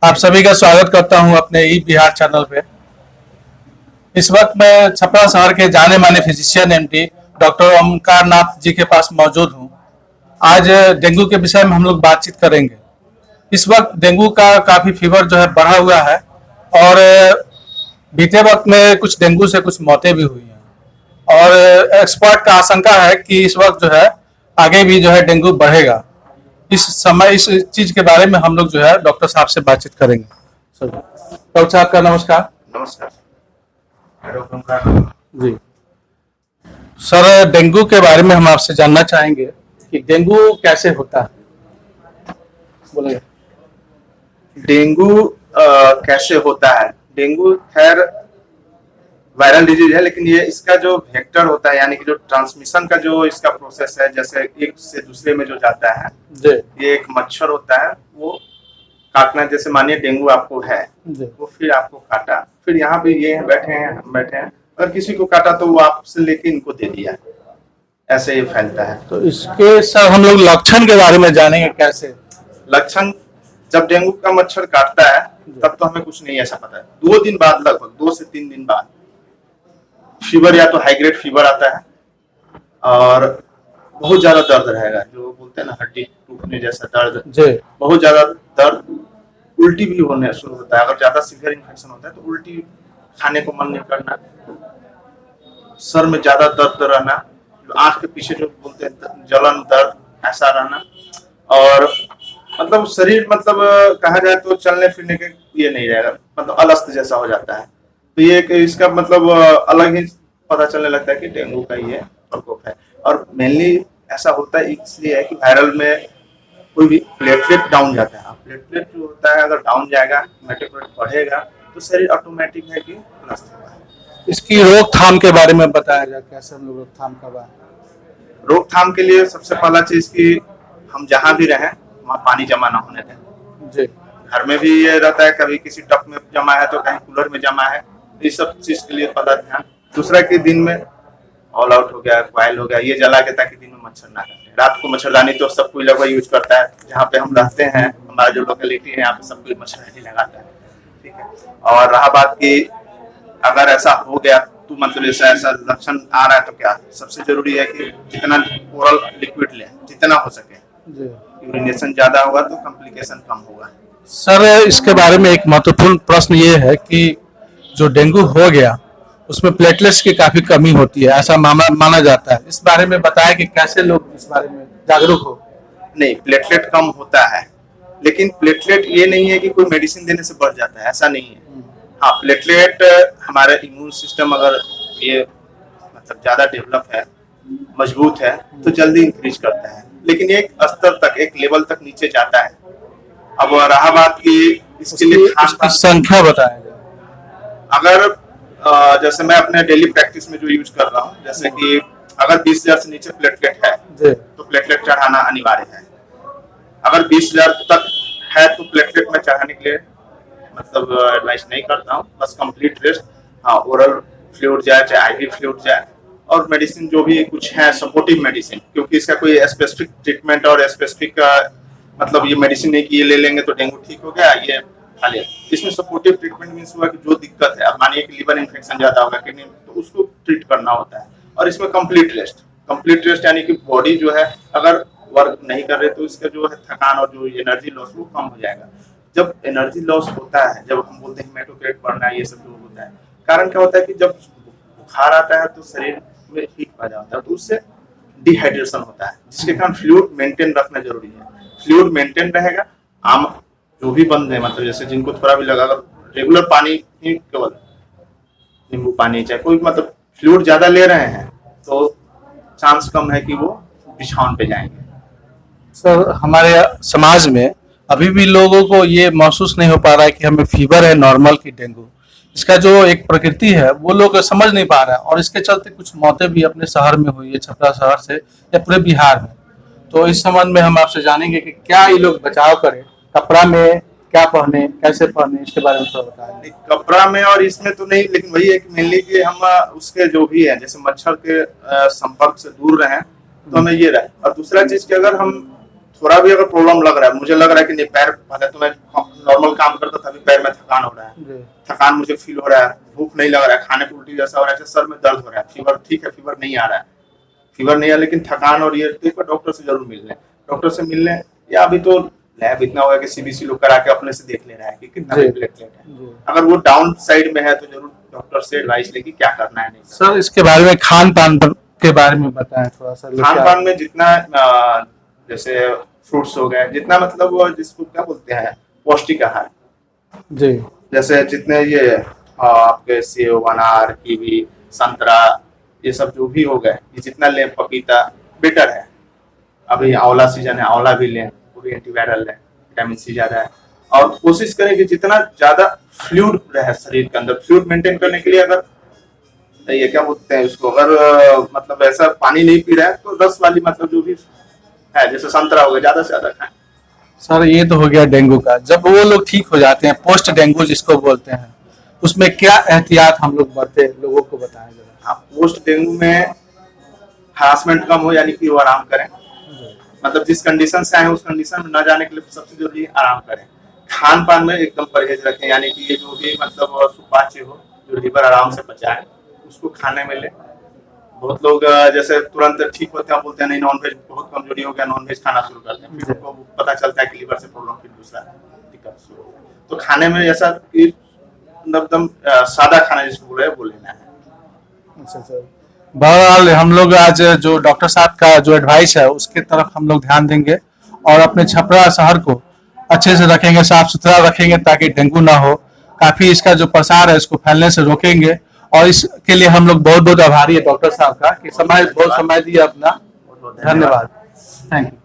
आप सभी का स्वागत करता हूं अपने ई बिहार चैनल पे। इस वक्त मैं छपरा शहर के जाने माने physician MD doctor Omkar Nath ji के पास मौजूद हूं। आज डेंगू के विषय में हम लोग बातचीत करेंगे। इस वक्त डेंगू का काफी फीवर जो है बढ़ा हुआ है और बीते वक्त में कुछ डेंगू से कुछ मौतें भी हुई हैं और एक्सपर्ट का आशंका है कि इस वक्त जो है आगे भी जो है डेंगू बढ़ेगा। इस समय इस चीज के बारे में हम लोग जो है डॉक्टर साहब से बातचीत करेंगे। डॉक्टर साहब का नमस्कार। नमस्कार जी सर, डेंगू के बारे में हम आपसे जानना चाहेंगे कि डेंगू कैसे होता है। बोलिए। डेंगू कैसे होता है। डेंगू खैर वायरल डिजीज है, लेकिन ये इसका जो वेक्टर होता है यानी कि जो ट्रांसमिशन का जो इसका प्रोसेस है, जैसे एक से दूसरे में जो जाता है जी। ये एक मच्छर होता है, वो काटना। जैसे मानिए डेंगू आपको है, वो फिर आपको काटा, फिर यहाँ पे ये बैठे हैं, हम बैठे हैं, अगर किसी को काटा तो वो आपसे लेके इनको दे दिया, ऐसे ये फैलता है। तो इसके सर हम लोग लक्षण के बारे में जानेंगे कैसे। लक्षण, जब डेंगू का मच्छर काटता है तब तो हमें कुछ नहीं ऐसा पता है। 2 दिन बाद, लगभग 2 से 3 दिन बाद फीवर, या तो हाई ग्रेड फीवर आता है और बहुत ज्यादा दर्द रहेगा, जो बोलते हैं ना हड्डी टूटने जैसा दर्द, बहुत ज्यादा दर्द। उल्टी भी होने शुरू होता है, अगर ज्यादा सीवियर इन्फेक्शन होता है तो उल्टी, खाने को मन नहीं करना, सर में ज्यादा दर्द रहना, आंख के पीछे जो बोलते हैं जलन दर्द, ऐसा रहना, और मतलब शरीर, मतलब कहा जाए तो चलने फिरने के ये नहीं रहेगा, मतलब अलस्त जैसा हो जाता है। तो ये इसका मतलब अलग ही पता चलने लगता है कि डेंगू का ये प्रकोप है। और मेनली ऐसा होता है इसलिए है कि वायरल में कोई भी प्लेटलेट डाउन जाता है। प्लेटलेट जो होता है अगर डाउन जाएगा, मेटाबॉलिट बढ़ेगा, तो शरीर ऑटोमेटिक है कि नष्ट होगा। इसकी रोकथाम के बारे में बताया जाए, कैसे हम लोग रोकथाम करवाएं। रोकथाम के लिए सबसे पहला चीज की हम जहाँ भी रहें वहाँ पानी जमा ना होने दें। जी। घर में भी ये रहता है, कभी किसी टब में जमा है तो कहीं कूलर में जमा है, इस सब चीज के लिए पता ध्यान। दूसरा कि दिन में ऑल आउट हो गया, कॉइल हो गया, ये जला के, ताकि दिन में मच्छर ना काटे। रात को मच्छरदानी तो सब कोई लगभग यूज करता है, जहाँ पे हम रहते हैं, हमारा जो लोकेलिटी है यहाँ पे सब कोई मच्छरदानी लगाता है, ठीक है। और रहा बात की अगर ऐसा हो गया तो मतलब ऐसा लक्षण आ रहा है तो क्या सबसे जरूरी है कि जितना ओरल लिक्विड लें, जितना हो सके। यूरिनेशन ज्यादा होगा तो कॉम्प्लिकेशन कम होगा। सर, इसके बारे में एक महत्वपूर्ण प्रश्न ये है कि जो डेंगू हो गया उसमें प्लेटलेट्स की काफी कमी होती है, ऐसा माना जाता है। इस बारे में बताया कि कैसे लोग इस बारे में जागरूक हो। नहीं, प्लेटलेट कम होता है, लेकिन प्लेटलेट ये नहीं है कि कोई मेडिसिन देने से बढ़ जाता है, ऐसा नहीं है। हाँ, प्लेटलेट हमारा इम्यून सिस्टम अगर ये मतलब ज्यादा डेवलप है, मजबूत है, तो जल्दी इंक्रीज करता है, लेकिन एक स्तर तक, एक लेवल तक नीचे जाता है। अब रहा बात की इसके लिए संख्या बताया जाए। अगर जैसे मैं अपने डेली प्रैक्टिस में जो यूज कर रहा हूँ, जैसे कि अगर 20,000 से नीचे प्लेटलेट है तो प्लेटलेट चढ़ाना अनिवार्य है। अगर 20,000 तक है तो प्लेटलेट में चढ़ाने के लिए मतलब एडवाइस नहीं करता हूँ, बस कंप्लीट रेस्ट। हाँ, ओरल फ्लूइड जाए, चाहे आईवी फ्लूइड जाए, और मेडिसिन जो भी कुछ है सपोर्टिव मेडिसिन, क्योंकि इसका कोई स्पेसिफिक ट्रीटमेंट और स्पेसिफिक मतलब ये मेडिसिन नहीं कि ये ले लेंगे तो डेंगू ठीक हो गया, ये खा लिया। इसमें सपोर्टिव ट्रीटमेंट मींस हुआ कि जो दिक्कत है, अब मानिए कि लीवर इन्फेक्शन ज्यादा होगा किडनी, तो उसको ट्रीट करना होता है। और इसमें कंप्लीट रेस्ट यानी कि बॉडी जो है अगर वर्क नहीं कर रही तो इसका जो है थकान और जो एनर्जी लॉस वो कम हो जाएगा। जब एनर्जी लॉस होता है, जब हम बोलते हैं हेमेटोक्रेट बढ़ना, ये सब जो होता है, कारण क्या होता है कि जब बुखार आता है तो शरीर में हीट पैदा होता है, तो उससे डिहाइड्रेशन होता है, जिसके कारण फ्लूइड मेंटेन रखना जरूरी है। फ्लूइड मेंटेन रहेगा। आम जो भी बंद है, मतलब जैसे जिनको थोड़ा भी लगा, अगर रेगुलर पानी ही, केवल नींबू पानी, चाहे कोई मतलब फ्लूइड ज्यादा ले रहे हैं तो चांस कम है कि वो बिछावन पे जाएंगे। सर, हमारे समाज में अभी भी लोगों को ये महसूस नहीं हो पा रहा है कि हमें फीवर है नॉर्मल की डेंगू। इसका जो एक प्रकृति है वो लोग समझ नहीं पा रहे हैं और इसके चलते कुछ मौतें भी अपने शहर में हुई है, छपरा शहर से या पूरे बिहार में। तो इस संबंध में हम आपसे जानेंगे कि क्या ये लोग बचाव करें, कपड़ा में क्या पहने, कैसे पहने, इसके बारे में थोड़ा बताएं। कपड़ा में और इसमें तो नहीं, लेकिन वही है कि मेनली कि हम उसके जो भी है, जैसे मच्छर के संपर्क से दूर रहें तो हमें ये रहे। और दूसरा चीज कि अगर हम थोड़ा भी अगर प्रॉब्लम लग रहा है, मुझे लग रहा है कि नहीं पैर, पहले तो मैं नॉर्मल काम करता था, अभी पैर में थकान हो रहा है, थकान मुझे फील हो रहा है, भूख नहीं लग रहा है, खाने को उल्टी जैसा हो रहा है, सर में दर्द हो रहा है, फीवर ठीक है, फीवर नहीं आ रहा है, फीवर नहीं है लेकिन थकान और ये, तो डॉक्टर से जरूर मिल लें, डॉक्टर से मिल लें। या अभी तो लैब इतना होगा कि सीबीसी लोग करा के अपने से देख ले रहा है कि कितना प्लेटलेट है। अगर वो डाउन साइड में है तो जरूर डॉक्टर से एडवाइस लेके क्या करना है। नहीं सर इसके बारे में खान पान के बारे में बताएं थोड़ा सा। खान पान में जितना जैसे फ्रूट्स हो गए, जितना मतलब वो जिसको क्या बोलते हैं पौष्टिक आहार जी, जैसे जितने ये आपके सेब, अनार, कीवी, संतरा, ये सब जो भी हो गए, ये जितना लें, पपीता बेटर है। अभी आंवला सीजन है, आंवला भी लें, वो भी एंटीवायरल है, विटामिन सी ज्यादा है। और कोशिश करें कि जितना ज्यादा फ्लूइड रहे शरीर के अंदर, फ्लूइड मेंटेन करने के लिए अगर ये क्या बोलते हैं उसको, अगर मतलब ऐसा पानी नहीं पी रहा है तो रस वाली मतलब जो भी है, जैसे संतरा हो गया, ज्यादा से ज्यादा खाएं। सर ये तो हो गया डेंगू का। जब वो लोग ठीक हो जाते हैं, पोस्ट डेंगू जिसको बोलते हैं, उसमें क्या एहतियात हम लोग बरते, लोगों को बताएं जरा। हाँ, पोस्ट डेंगू में हरासमेंट कम हो, यानी कि वो आराम करें, मतलब जिस कंडीशन से आए उस कंडीशन में न जाने के लिए सबसे जरूरी आराम करें। खान पान में एकदम परहेज रखें, यानी कि ये जो भी मतलब सुपाच्य हो, जो लीवर आराम से पचाए, उसको खाने में ले। बहुत लोग जैसे तुरंत ठीक होते हैं, बोलते हैं नहीं नॉनवेज बहुत कमजोरी हो गया, नॉनवेज खाना शुरू करते हैं, फिर उनको पता चलता है कि लीवर से प्रॉब्लम, फिर दूसरा दिक्कत शुरू हो गया। तो खाने में ऐसा कि एकदम सादा खाना जिसको बोले वो लेना है। अच्छा सर, बहरहाल हम लोग आज जो डॉक्टर साहब का जो एडवाइस है उसके तरफ हम लोग ध्यान देंगे और अपने छपरा शहर को अच्छे से रखेंगे, साफ सुथरा रखेंगे ताकि डेंगू ना हो। काफी इसका जो प्रसार है इसको फैलने से रोकेंगे और इसके लिए हम लोग बहुत बहुत आभारी है डॉक्टर साहब का कि बहुत समय दिया अपना। धन्यवाद, थैंक यू।